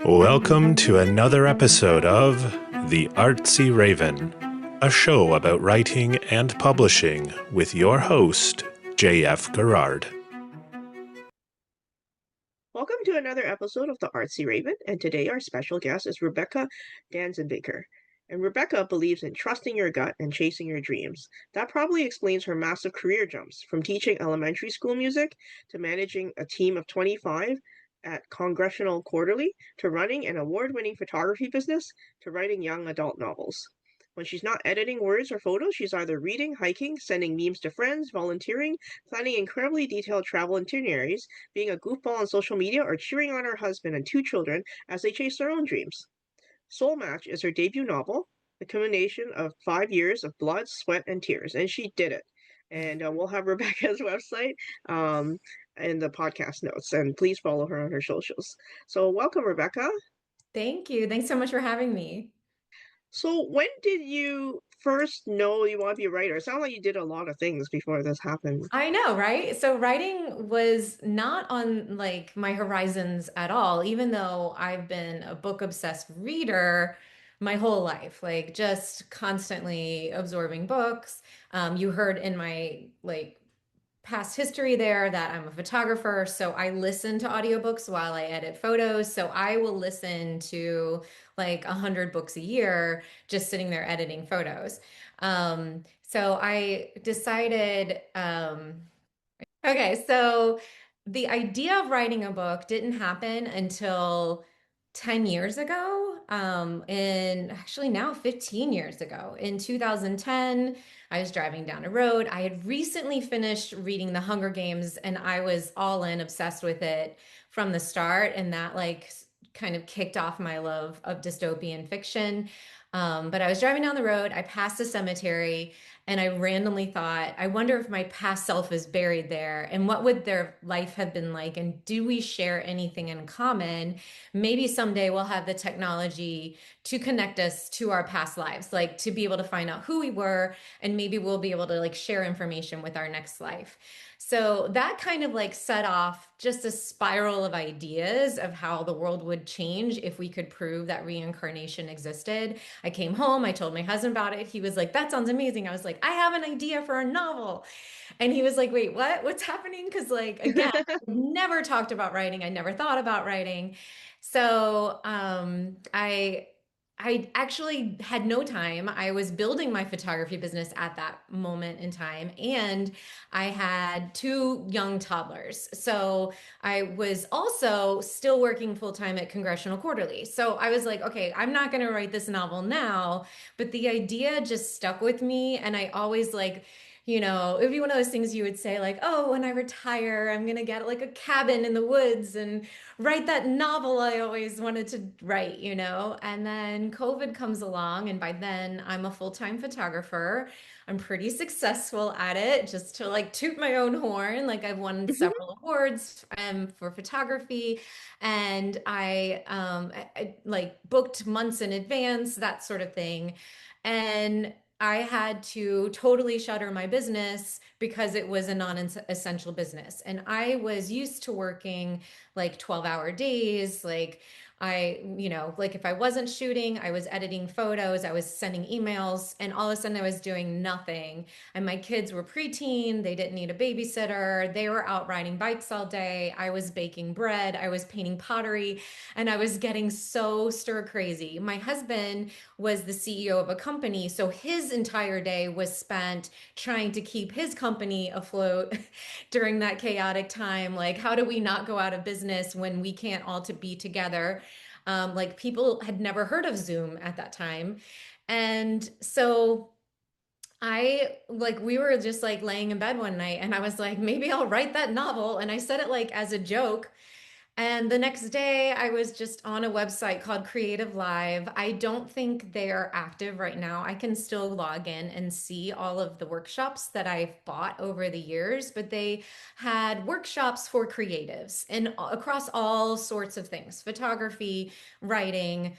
Welcome to another episode of The Artsy Raven, a show about writing and publishing with your host, J.F. Garrard. Welcome to another episode of the Artsy Raven, and today our special guest is Rebecca Danzenbaker. And Rebecca believes in trusting your gut and chasing your dreams. That probably explains her massive career jumps, from teaching elementary school music to managing a team of 25 at Congressional Quarterly to running an award-winning photography business to writing young adult novels. When she's not editing words or photos, she's either reading, hiking, sending memes to friends, volunteering, planning incredibly detailed travel itineraries, being a goofball on social media, or cheering on her husband and two children as they chase their own dreams. Soulmatch is her debut novel, the culmination of 5 years of blood, sweat, and tears, and she did it. And we'll have Rebecca's website in the podcast notes, and please follow her on her socials. So, welcome, Rebecca. Thank you. Thanks so much for having me. So, when did you first know you want to be a writer? It sounded like you did a lot of things before this happened. I know, right? So writing was not on like my horizons at all, even though I've been a book obsessed reader my whole life, like just constantly absorbing books. You heard in my past history there that I'm a photographer, so I listen to audiobooks while I edit photos. So I will listen to like 100 books a year just sitting there editing photos. So I decided, okay, so the idea of writing a book didn't happen until 10 years ago, and actually now 15 years ago. In 2010, I was driving down a road. I had recently finished reading The Hunger Games, and I was all in, obsessed with it from the start, and that kind of kicked off my love of dystopian fiction. But I was driving down the road, I passed a cemetery, and I randomly thought, I wonder if my past self is buried there and what would their life have been like? And do we share anything in common? Maybe someday we'll have the technology to connect us to our past lives, like to be able to find out who we were, and maybe we'll be able to like share information with our next life. So that kind of like set off just a spiral of ideas of how the world would change if we could prove that reincarnation existed. I came home, I told my husband about it. He was like, "That sounds amazing." I was like, "I have an idea for a novel." And he was like, "Wait, what? What's happening?" Because, like, again, I never talked about writing. I never thought about writing. So I actually had no time. I was building my photography business at that moment in time, and I had two young toddlers. So I was also still working full time at Congressional Quarterly. So I was like, okay, I'm not going to write this novel now, but the idea just stuck with me. And I always it'd be one of those things you would say, like, oh, when I retire, I'm going to get like a cabin in the woods and write that novel I always wanted to write. And then COVID comes along, and by then I'm a full-time photographer. I'm pretty successful at it, just to like toot my own horn. Like I've won several awards for photography, and I like booked months in advance, that sort of thing. And I had to totally shutter my business because it was a non-essential business. And I was used to working like 12-hour days. Like if I wasn't shooting, I was editing photos, I was sending emails, and all of a sudden I was doing nothing. And my kids were preteen, they didn't need a babysitter, they were out riding bikes all day. I was baking bread, I was painting pottery, and I was getting so stir crazy. My husband was the CEO of a company, so his entire day was spent trying to keep his company afloat during that chaotic time. Like, how do we not go out of business when we can't all to be together? Like people had never heard of Zoom at that time. And so we were just like laying in bed one night, and I was like, maybe I'll write that novel. And I said it like as a joke. And the next day, I was just on a website called Creative Live. I don't think they are active right now. I can still log in and see all of the workshops that I've bought over the years, but they had workshops for creatives and across all sorts of things: photography, writing,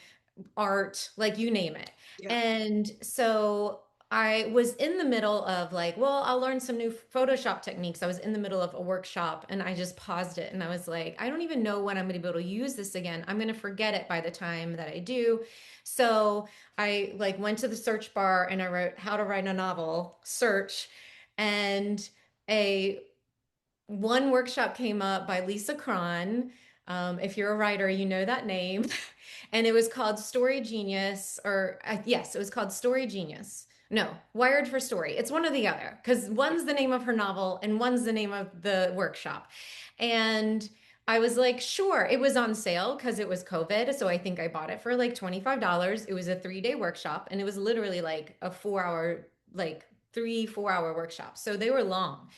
art, like you name it. Yeah. And so I was in the middle of like, well, I'll learn some new Photoshop techniques. I was in the middle of a workshop and I just paused it and I was like, I don't even know when I'm going to be able to use this again. I'm going to forget it by the time that I do. So I like went to the search bar and I wrote how to write a novel search, and a one workshop came up by Lisa Cron. If you're a writer, you know that name. And it was called Story Genius, or yes, it was called Story Genius. No, Wired for Story. It's one or the other, because one's the name of her novel and one's the name of the workshop. And I was like, sure. It was on sale because it was COVID. So I think I bought it for like $25. It was a 3-day workshop and it was literally like a 4 hour, like 3, 4 hour workshop. So they were long,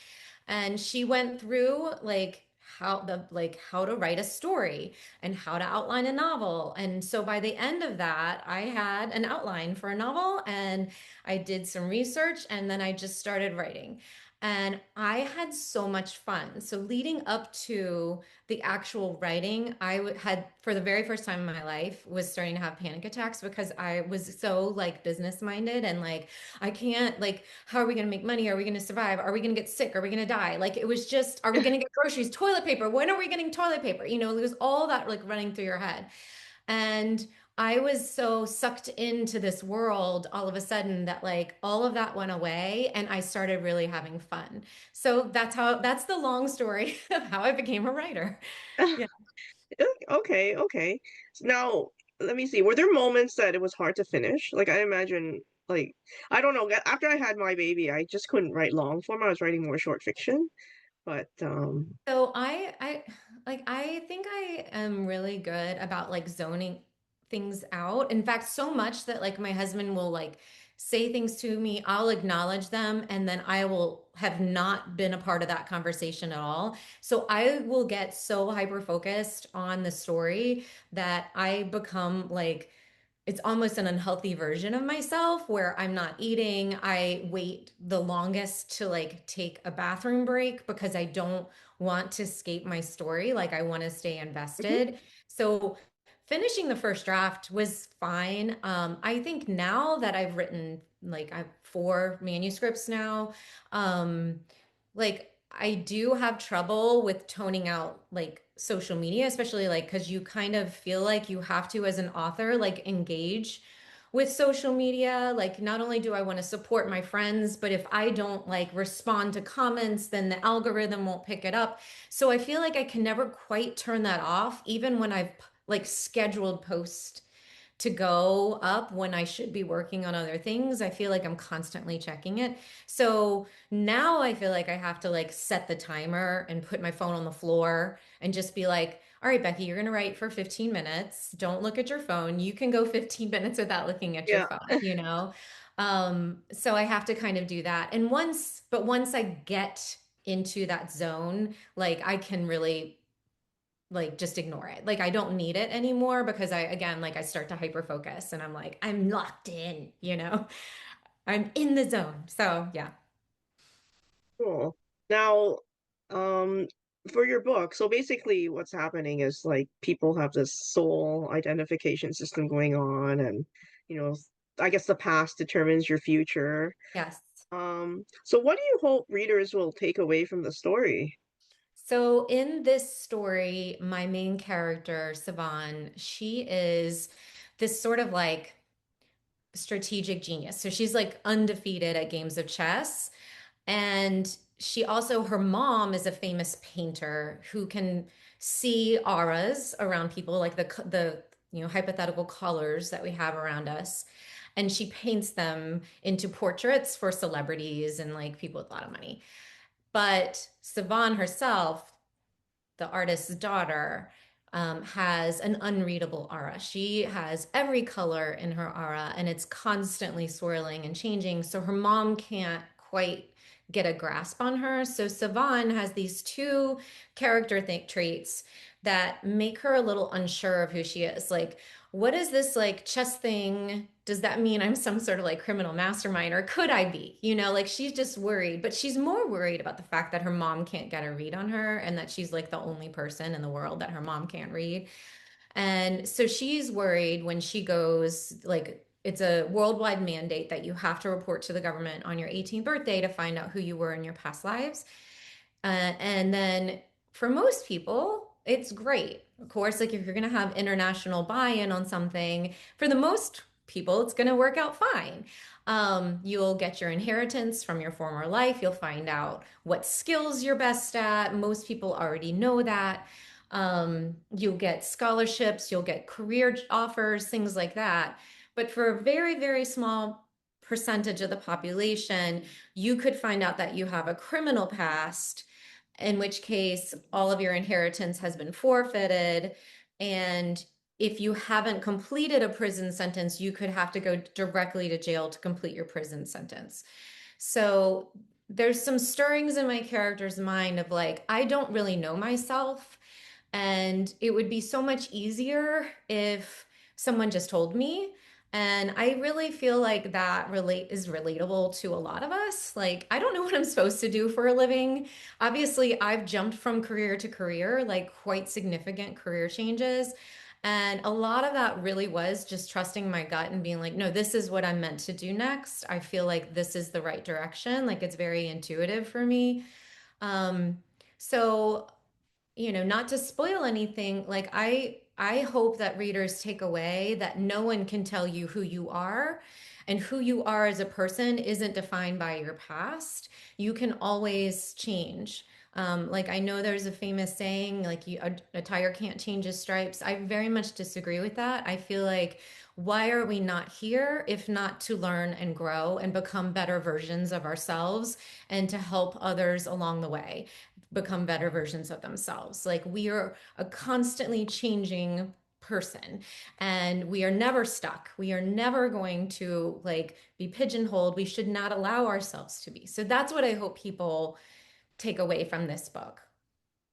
and she went through like how to write a story and how to outline a novel. And so by the end of that, I had an outline for a novel and I did some research and then I just started writing. And I had so much fun. So leading up to the actual writing, had for the very first time in my life was starting to have panic attacks because I was so like business minded and like I can't, like, how are we going to make money? Are we going to survive? Are we going to get sick? Are we going to die? Like it was just, are we going to get groceries, toilet paper? When are we getting toilet paper? You know, it was all that like running through your head. And I was so sucked into this world all of a sudden that like all of that went away and I started really having fun. So that's the long story of how I became a writer. Yeah. Okay, okay. So now, let me see. Were there moments that it was hard to finish? Like I imagine, like I don't know. After I had my baby, I just couldn't write long form. I was writing more short fiction. But So I think I am really good about like zoning things out. In fact, so much that like my husband will like say things to me, I'll acknowledge them, and then I will have not been a part of that conversation at all. So I will get so hyper focused on the story that I become like it's almost an unhealthy version of myself where I'm not eating. I wait the longest to like take a bathroom break because I don't want to escape my story. Like I want to stay mhm. invested. So finishing the first draft was fine. I think now that I've written like I have 4 manuscripts now, like I do have trouble with toning out like social media, especially like because you kind of feel like you have to, as an author, like engage with social media. Like, not only do I want to support my friends, but if I don't like respond to comments, then the algorithm won't pick it up. So I feel like I can never quite turn that off, even when I've like scheduled posts to go up when I should be working on other things. I feel like I'm constantly checking it. So now I feel like I have to like set the timer and put my phone on the floor and just be like, all right, Becky, you're going to write for 15 minutes. Don't look at your phone. You can go 15 minutes without looking at your Yeah. phone, you know? So I have to kind of do that. And once I get into that zone, like I can really like just ignore it. Like I don't need it anymore because I again like I start to hyper focus and I'm like I'm locked in, you know. I'm in the zone. So, yeah. Cool. Now, um, for your book, so basically what's happening is like people have this soul identification system going on, and you know, I guess the past determines your future. Yes. So what do you hope readers will take away from the story? So in this story, my main character, Savan, she is this sort of like strategic genius. So she's like undefeated at games of chess. And she also, her mom is a famous painter who can see auras around people, like the hypothetical colors that we have around us. And she paints them into portraits for celebrities and like people with a lot of money. But Savan herself, the artist's daughter, has an unreadable aura. She has every color in her aura and it's constantly swirling and changing. So her mom can't quite get a grasp on her. So Savan has these two character traits that make her a little unsure of who she is. Like, what is this like chess thing? Does that mean I'm some sort of like criminal mastermind, or could I be? You know, like she's just worried, but she's more worried about the fact that her mom can't get a read on her and that she's like the only person in the world that her mom can't read. And so she's worried when she goes like it's a worldwide mandate that you have to report to the government on your 18th birthday to find out who you were in your past lives. And then for most people, it's great. Of course, like if you're going to have international buy-in on something, for the most people, it's going to work out fine. You'll get your inheritance from your former life. You'll find out what skills you're best at. Most people already know that. You'll get scholarships, you'll get career offers, things like that. But for a very, very small percentage of the population, you could find out that you have a criminal past, in which case all of your inheritance has been forfeited. And if you haven't completed a prison sentence, you could have to go directly to jail to complete your prison sentence. So there's some stirrings in my character's mind of like, I don't really know myself. And it would be so much easier if someone just told me. And I really feel like that relate is relatable to a lot of us. Like, I don't know what I'm supposed to do for a living. Obviously, I've jumped from career to career, like quite significant career changes. And a lot of that really was just trusting my gut and being like, no, this is what I'm meant to do next. I feel like this is the right direction. Like, it's very intuitive for me. Um, so not to spoil anything, like I hope that readers take away that no one can tell you who you are, and who you are as a person isn't defined by your past. You can always change. Like I know there's a famous saying, like a tiger can't change his stripes. I very much disagree with that. I feel like why are we not here if not to learn and grow and become better versions of ourselves and to help others along the way become better versions of themselves. Like we are a constantly changing person, and we are never stuck. We are never going to like be pigeonholed. We should not allow ourselves to be. So that's what I hope people take away from this book.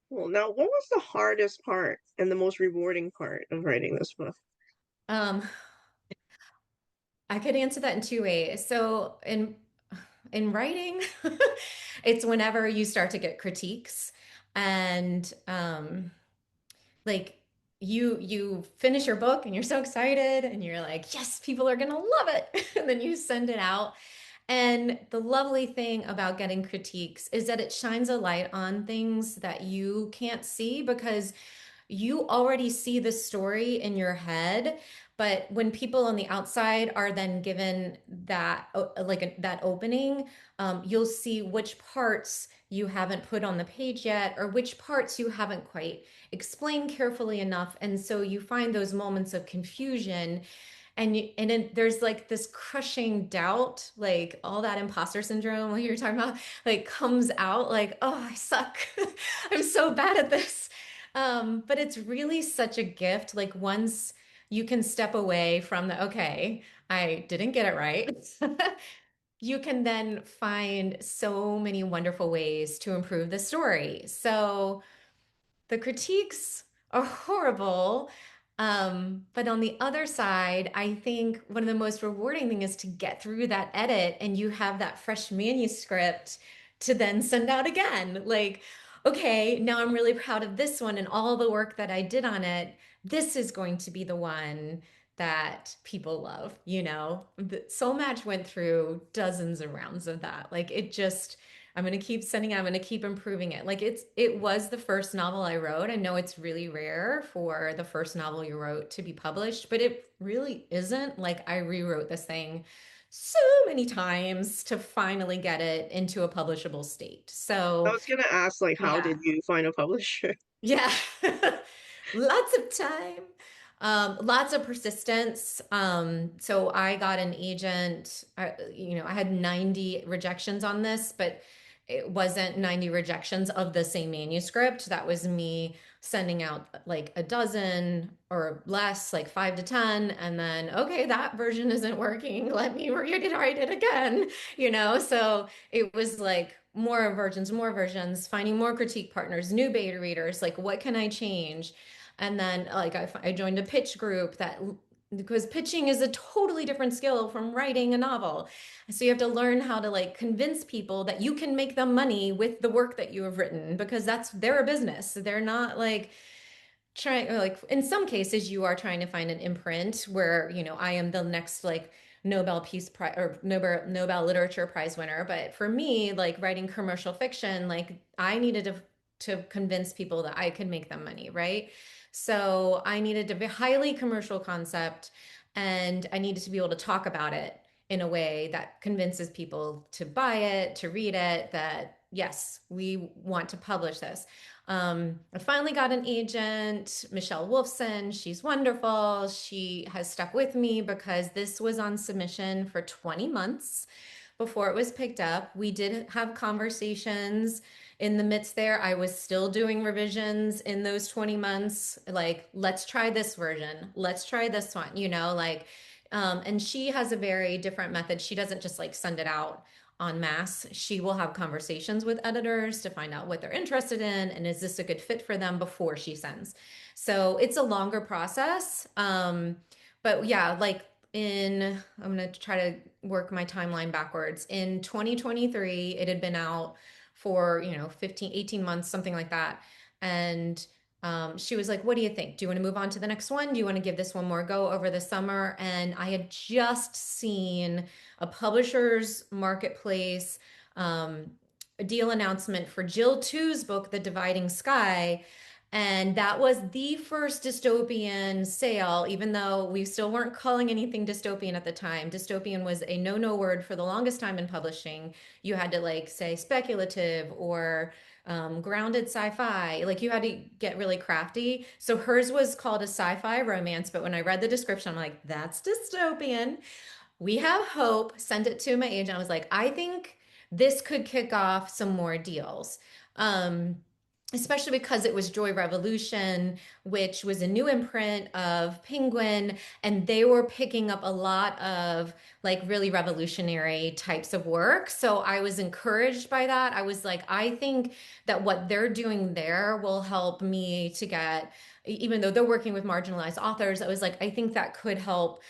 Well, now, what was the hardest part and the most rewarding part of writing this book? Um, I could answer that in two ways. So in writing, it's whenever you start to get critiques, and like you finish your book and you're so excited and you're like, yes, people are gonna love it. And then you send it out. And the lovely thing about getting critiques is that it shines a light on things that you can't see because you already see the story in your head. But when people on the outside are then given that that opening, you'll see which parts you haven't put on the page yet, or which parts you haven't quite explained carefully enough. And so you find those moments of confusion, and then there's like this crushing doubt, like all that imposter syndrome like you're talking about, like comes out like, oh, I suck. I'm so bad at this. But it's really such a gift. Like once you can step away from the, okay, I didn't get it right. You can then find so many wonderful ways to improve the story. So the critiques are horrible. But on the other side, I think one of the most rewarding thing is to get through that edit and you have that fresh manuscript to then send out again. Like, okay, now I'm really proud of this one and all the work that I did on it. This is going to be the one that people love, The Soulmatch went through dozens of rounds of that. Like it just I'm going to keep sending it. I'm going to keep improving it. Like it was the first novel I wrote. I know it's really rare for the first novel you wrote to be published, but it really isn't. Like I rewrote this thing so many times to finally get it into a publishable state. I So, was gonna ask, like, how yeah. did you find a publisher? Yeah. Lots of time. Lots of persistence. So I got an agent. I had 90 rejections on this, but it wasn't 90 rejections of the same manuscript. That was me sending out like a dozen or less, like 5 to 10, and then, okay, that version isn't working. Let me write it again, So it was like more versions, finding more critique partners, new beta readers, like what can I change? And then like I joined a pitch group that because pitching is a totally different skill from writing a novel. So you have to learn how to like convince people that you can make them money with the work that you have written because they're a business. They're not like trying, like in some cases you are trying to find an imprint where, I am the next like Nobel Peace Prize or Nobel Literature Prize winner. But for me, like writing commercial fiction, like I needed to convince people that I could make them money, right? So I needed to be highly commercial concept, and I needed to be able to talk about it in a way that convinces people to buy it, to read it, that yes, we want to publish this. I finally got an agent, Michelle Wolfson. She's wonderful. She has stuck with me because this was on submission for 20 months before it was picked up. We did have conversations in the midst there. I was still doing revisions in those 20 months. Like, let's try this version. Let's try this one, and she has a very different method. She doesn't just like send it out en masse. She will have conversations with editors to find out what they're interested in and is this a good fit for them before she sends. So it's a longer process. But yeah, like I'm going to try to work my timeline backwards. In 2023, it had been out for, 15, 18 months, something like that. And she was like, what do you think? Do you want to move on to the next one? Do you want to give this one more go over the summer? And I had just seen a publisher's marketplace um, a deal announcement for Jill Two's book, The Dividing Sky. And that was the first dystopian sale, even though we still weren't calling anything dystopian at the time. Dystopian was a no word for the longest time in publishing. You had to like say speculative or grounded sci-fi. Like you had to get really crafty. So hers was called a sci-fi romance, but when I read the description, I'm like, that's dystopian. We have hope. Sent it to my agent. I was like, I think this could kick off some more deals. Um, Especially because it was Joy Revolution, which was a new imprint of Penguin, and they were picking up a lot of like really revolutionary types of work. So I was encouraged by that. I was like, I think that what they're doing there will help me to get, even though they're working with marginalized authors, I was like, I think that could help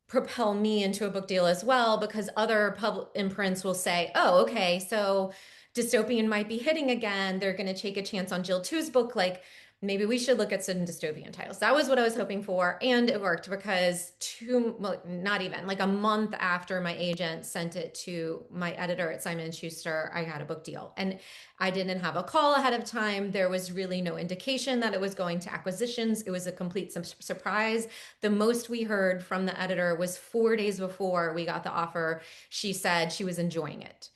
propel me into a book deal as well because other public imprints will say, oh, okay, so dystopian might be hitting again. They're going to take a chance on Jill Two's book. Like maybe we should look at some dystopian titles. That was what I was hoping for. And it worked because well, not even like a month after my agent sent it to my editor at Simon & Schuster, I had a book deal. And I didn't have a call ahead of time. There was really no indication that it was going to acquisitions. It was a complete surprise. The most we heard from the editor was 4 days before we got the offer. She said she was enjoying it.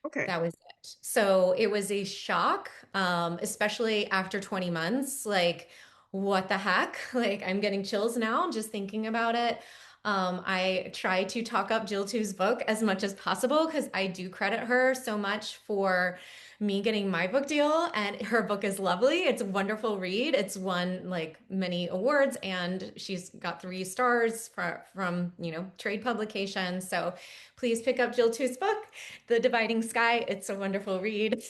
Okay. That was it. So it was a shock, especially after 20 months. Like, what the heck? Like, I'm getting chills now just thinking about it. I try to talk up Jill Two's book as much as possible because I do credit her so much for me getting my book deal, and her book is lovely. It's a wonderful read. It's won like many awards, and she's got 3 stars from trade publications. So please pick up Jill Two's book, The Dividing Sky. It's a wonderful read.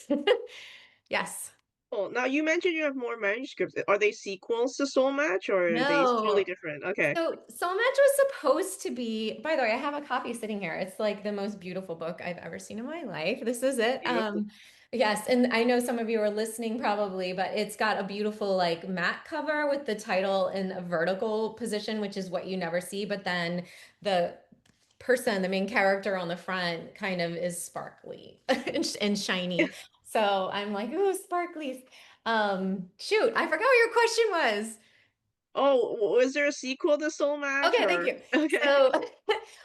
Yes. Well, now you mentioned you have more manuscripts. Are they sequels to Soul Match or are they totally No. different? Okay. So Soulmatch was supposed to be, by the way, I have a copy sitting here. It's like the most beautiful book I've ever seen in my life. This is it. Beautiful. Yes, and I know some of you are listening probably, but it's got a beautiful like matte cover with the title in a vertical position, which is what you never see. But then the person, the main character on the front, kind of is sparkly and shiny. So I'm like, ooh, sparklies. Shoot, I forgot what your question was. Oh, was there a sequel to Soul Match Okay, thank or you. okay. So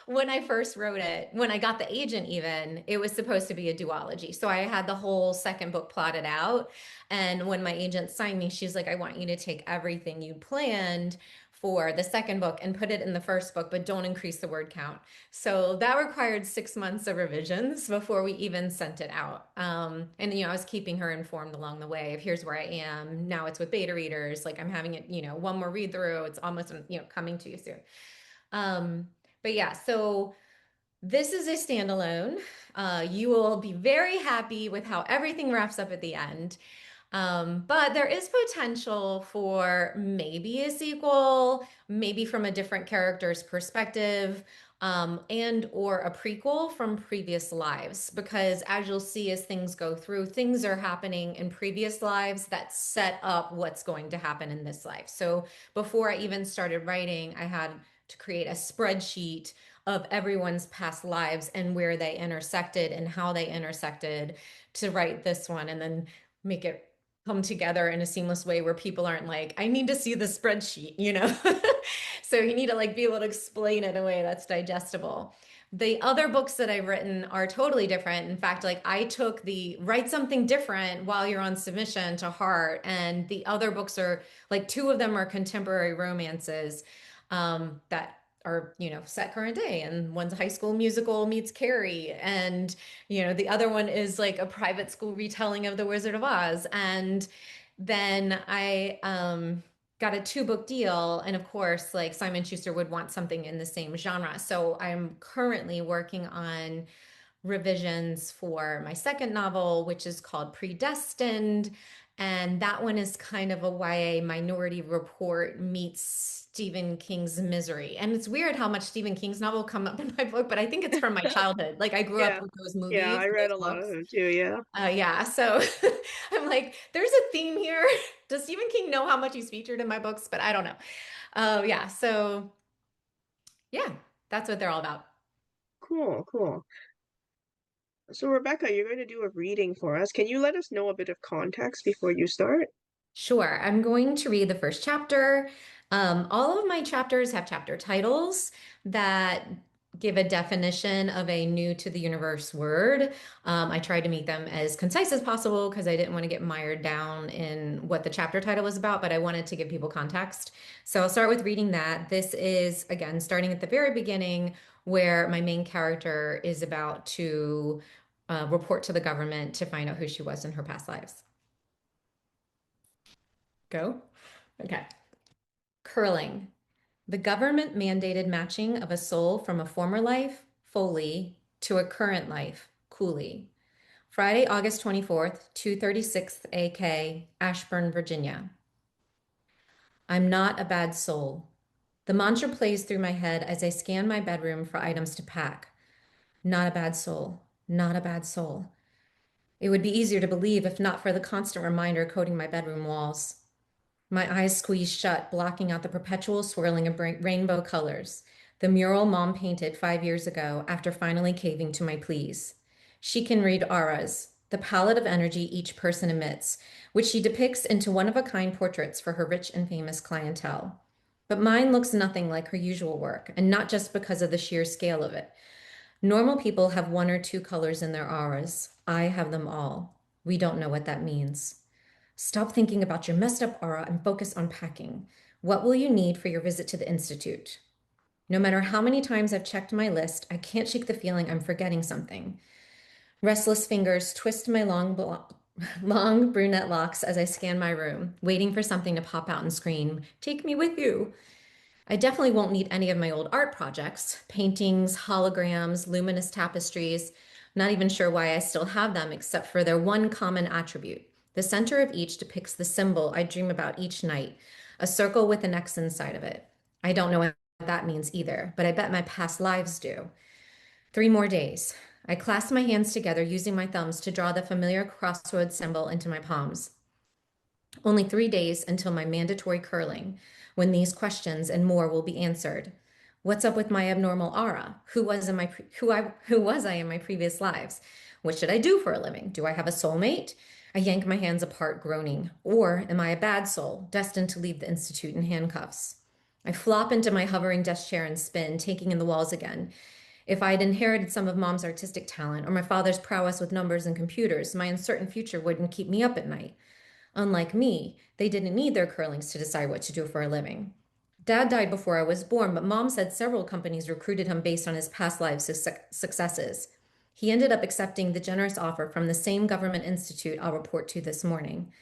when I first wrote it, when I got the agent even, it was supposed to be a duology. So I had the whole second book plotted out. And when my agent signed me, she's like, I want you to take everything you planned for the second book and put it in the first book, but don't increase the word count. So that required 6 months of revisions before we even sent it out. And I was keeping her informed along the way of here's where I am. Now it's with beta readers. Like I'm having it, one more read through. It's almost, coming to you soon. But yeah, so this is a standalone. You will be very happy with how everything wraps up at the end. But there is potential for maybe a sequel, maybe from a different character's perspective. and or a prequel from previous lives, because as you'll see as things go through, things are happening in previous lives that set up what's going to happen in this life. So before I even started writing, I had to create a spreadsheet of everyone's past lives and where they intersected and how they intersected to write this one, and then make it come together in a seamless way where people aren't like, I need to see the spreadsheet, you know? So you need to like be able to explain it in a way that's digestible. The other books that I've written are totally different. In fact, like I took the write something different while you're on submission to heart, and the other books are like two of them are contemporary romances that are, you know, set current day, and one's a High School Musical meets Carrie, and you know, the other one is like a private school retelling of The Wizard of Oz. And then I got a two-book deal, and of course, like Simon Schuster would want something in the same genre. So I'm currently working on revisions for my second novel, which is called Predestined. And that one is kind of a YA Minority Report meets Stephen King's Misery. And it's weird how much Stephen King's novel come up in my book, but I think it's from my childhood. Like I grew up Yeah. with those Yeah, movies, I read those a lot of books. them too, yeah. Yeah, so I'm like, there's a theme here. Does Stephen King know how much he's featured in my books? But I don't know. Yeah, so yeah, that's what they're all about. Cool, cool. So, Rebecca, you're going to do a reading for us. Can you let us know a bit of context before you start? Sure. I'm going to read the first chapter. All of my chapters have chapter titles that give a definition of a new to the universe word. I tried to make them as concise as possible because I didn't want to get mired down in what the chapter title was about, but I wanted to give people context. So I'll start with reading that. This is, again, starting at the very beginning, where my main character is about to report to the government to find out who she was in her past lives. Go. Okay. Curling. The government mandated matching of a soul from a former life, Foley, to a current life, Cooley. Friday, August 24th, 236th AK, Ashburn, Virginia. I'm not a bad soul. The mantra plays through my head as I scan my bedroom for items to pack. Not a bad soul. Not a bad soul. It would be easier to believe if not for the constant reminder coating my bedroom walls. My eyes squeezed shut, blocking out the perpetual swirling of rainbow colors, the mural Mom painted 5 years ago after finally caving to my pleas. She can read auras, the palette of energy each person emits, which she depicts into one-of-a-kind portraits for her rich and famous clientele. But mine looks nothing like her usual work, and not just because of the sheer scale of it. Normal people have one or two colors in their auras. I have them all. We don't know what that means. Stop thinking about your messed up aura and focus on packing. What will you need for your visit to the Institute? No matter how many times I've checked my list, I can't shake the feeling I'm forgetting something. Restless fingers twist my long brunette locks as I scan my room, waiting for something to pop out and scream, "Take me with you." I definitely won't need any of my old art projects, paintings, holograms, luminous tapestries. Not even sure why I still have them, except for their one common attribute. The center of each depicts the symbol I dream about each night, a circle with an X inside of it. I don't know what that means either, but I bet my past lives do. 3 more days. I clasp my hands together using my thumbs to draw the familiar crossroads symbol into my palms. Only 3 days until my mandatory curling, when these questions and more will be answered. What's up with my abnormal aura? Who was I in my previous lives? What should I do for a living? Do I have a soulmate? I yank my hands apart, groaning. Or am I a bad soul, destined to leave the institute in handcuffs? I flop into my hovering desk chair and spin, taking in the walls again. If I had inherited some of Mom's artistic talent or my father's prowess with numbers and computers, my uncertain future wouldn't keep me up at night. Unlike me, they didn't need their curlings to decide what to do for a living. Dad died before I was born, but Mom said several companies recruited him based on his past life successes. He ended up accepting the generous offer from the same government institute I'll report to this morning.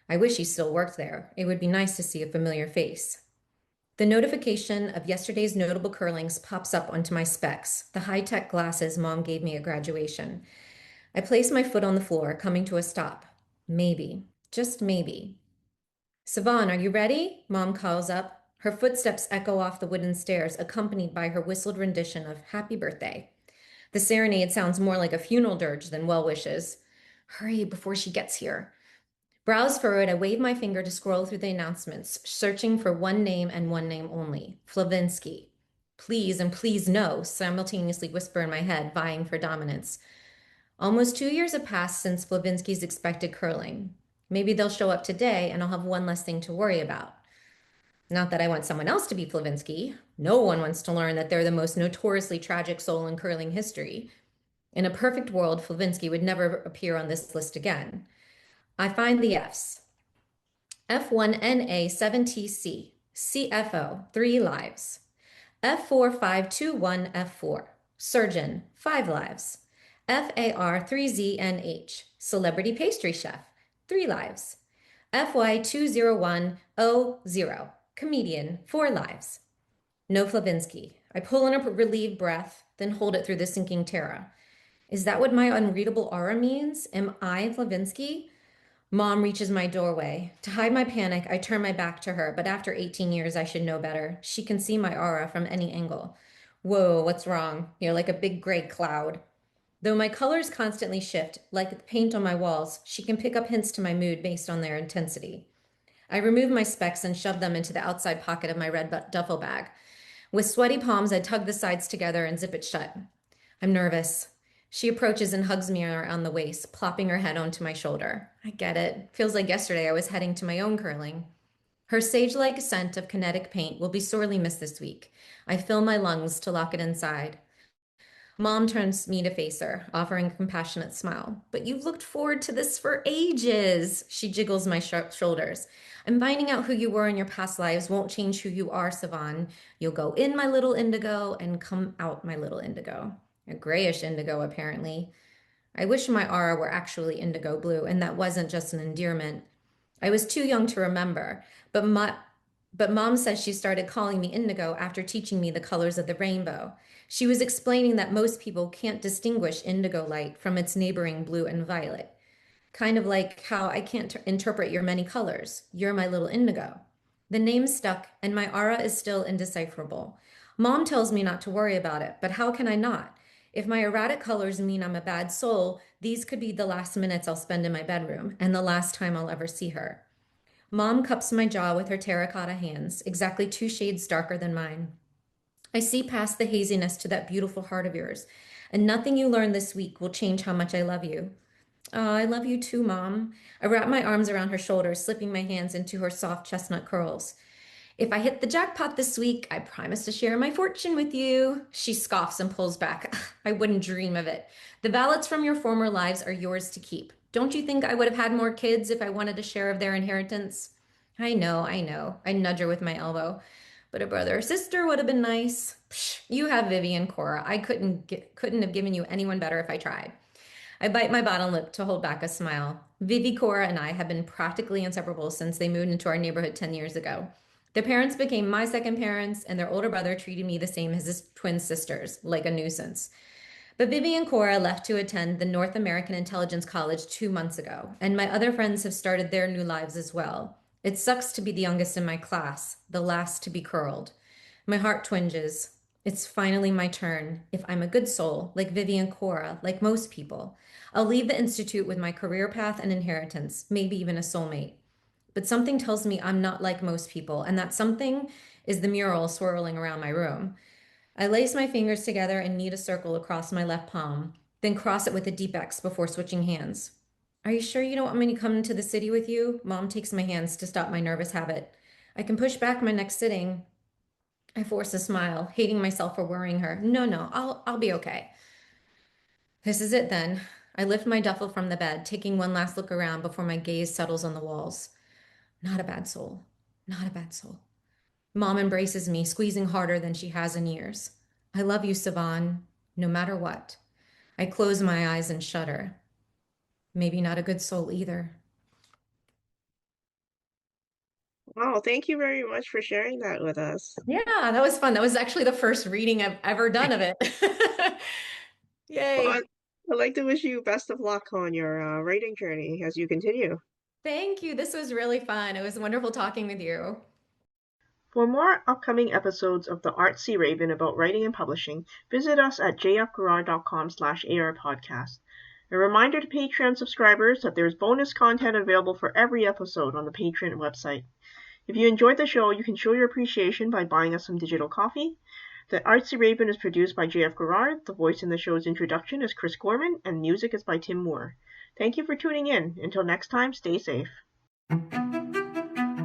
I wish he still worked there. It would be nice to see a familiar face. The notification of yesterday's notable curlings pops up onto my specs, the high-tech glasses Mom gave me at graduation. I place my foot on the floor, coming to a stop. Maybe, just maybe. Savon, are you ready? Mom calls up, Her footsteps echo off the wooden stairs, accompanied by her whistled rendition of Happy Birthday. The serenade sounds more like a funeral dirge than well wishes. Hurry before she gets here. Brows furrowed, I wave my finger to scroll through the announcements, searching for one name and one name only Flavinsky. Please and please no, simultaneously whisper in my head, vying for dominance. Almost 2 years have passed since Flavinsky's expected curling. Maybe they'll show up today and I'll have one less thing to worry about. Not that I want someone else to be Flavinsky. No one wants to learn that they're the most notoriously tragic soul in curling history. In a perfect world, Flavinsky would never appear on this list again. I find the Fs. F1NA7TC, CFO, 3 lives. F4521F4, Surgeon, 5 lives. FAR3ZNH, Celebrity Pastry Chef, 3 lives. FY201O0, Comedian, 4 lives. No Flavinsky. I pull in a relieved breath, then hold it through the sinking terror. Is that what my unreadable aura means? Am I Flavinsky? Mom reaches my doorway. To hide my panic, I turn my back to her, but after 18 years, I should know better. She can see my aura from any angle. Whoa, what's wrong? You're like a big gray cloud. Though my colors constantly shift, like the paint on my walls, she can pick up hints to my mood based on their intensity. I remove my specs and shove them into the outside pocket of my red duffel bag. With sweaty palms, I tug the sides together and zip it shut. I'm nervous. She approaches and hugs me around the waist, plopping her head onto my shoulder. I get it. Feels like yesterday I was heading to my own curling. Her sage-like scent of kinetic paint will be sorely missed this week. I fill my lungs to lock it inside. Mom turns me to face her, offering a compassionate smile. But you've looked forward to this for ages. She jiggles my shoulders. I'm finding out who you were in your past lives won't change who you are, Savan. You'll go in, my little indigo, and come out, my little indigo. A grayish indigo, apparently. I wish my aura were actually indigo blue, and that wasn't just an endearment. I was too young to remember, but Mom says she started calling me indigo after teaching me the colors of the rainbow. She was explaining that most people can't distinguish indigo light from its neighboring blue and violet. Kind of like how I can't interpret your many colors. You're my little indigo. The name stuck, and my aura is still indecipherable. Mom tells me not to worry about it, but how can I not? If my erratic colors mean I'm a bad soul, these could be the last minutes I'll spend in my bedroom and the last time I'll ever see her. Mom cups my jaw with her terracotta hands, exactly 2 shades darker than mine. I see past the haziness to that beautiful heart of yours, and nothing you learn this week will change how much I love you. I love you too, Mom. I wrap my arms around her shoulders, slipping my hands into her soft chestnut curls. If I hit the jackpot this week, I promise to share my fortune with you. She scoffs and pulls back. I wouldn't dream of it. The ballots from your former lives are yours to keep. Don't you think I would have had more kids if I wanted a share of their inheritance? I know, I know. I nudge her with my elbow. But a brother or sister would have been nice. Psh, you have Vivi and Cora. I couldn't have given you anyone better if I tried. I bite my bottom lip to hold back a smile. Vivi, Cora, and I have been practically inseparable since they moved into our neighborhood 10 years ago. Their parents became my second parents, and their older brother treated me the same as his twin sisters, like a nuisance. But Vivi and Cora left to attend the North American Intelligence College 2 months ago, and my other friends have started their new lives as well. It sucks to be the youngest in my class, the last to be curled. My heart twinges. It's finally my turn. If I'm a good soul, like Vivi and Cora, like most people, I'll leave the Institute with my career path and inheritance, maybe even a soulmate. But something tells me I'm not like most people, and that something is the mural swirling around my room. I lace my fingers together and knead a circle across my left palm, then cross it with a deep X before switching hands. Are you sure you don't want me to come to the city with you? Mom takes my hands to stop my nervous habit. I can push back my next sitting. I force a smile, hating myself for worrying her. No, I'll be okay. This is it then. I lift my duffel from the bed, taking one last look around before my gaze settles on the walls. Not a bad soul. Not a bad soul. Mom embraces me, squeezing harder than she has in years. I love you, Savan, no matter what. I close my eyes and shudder. Maybe not a good soul either. Wow, thank you very much for sharing that with us. Yeah, that was fun. That was actually the first reading I've ever done of it. Well, Yay. I'd like to wish you best of luck on your writing journey as you continue. Thank you. This was really fun. It was wonderful talking with you. For more upcoming episodes of the Artsy Raven about writing and publishing, visit us at jfgarrard.com/arpodcast. A reminder to Patreon subscribers that there is bonus content available for every episode on the Patreon website. If you enjoyed the show, you can show your appreciation by buying us some digital coffee. The Artsy Raven is produced by J.F. Garrard. The voice in the show's introduction is Chris Gorman, and music is by Tim Moore. Thank you for tuning in. Until next time, stay safe.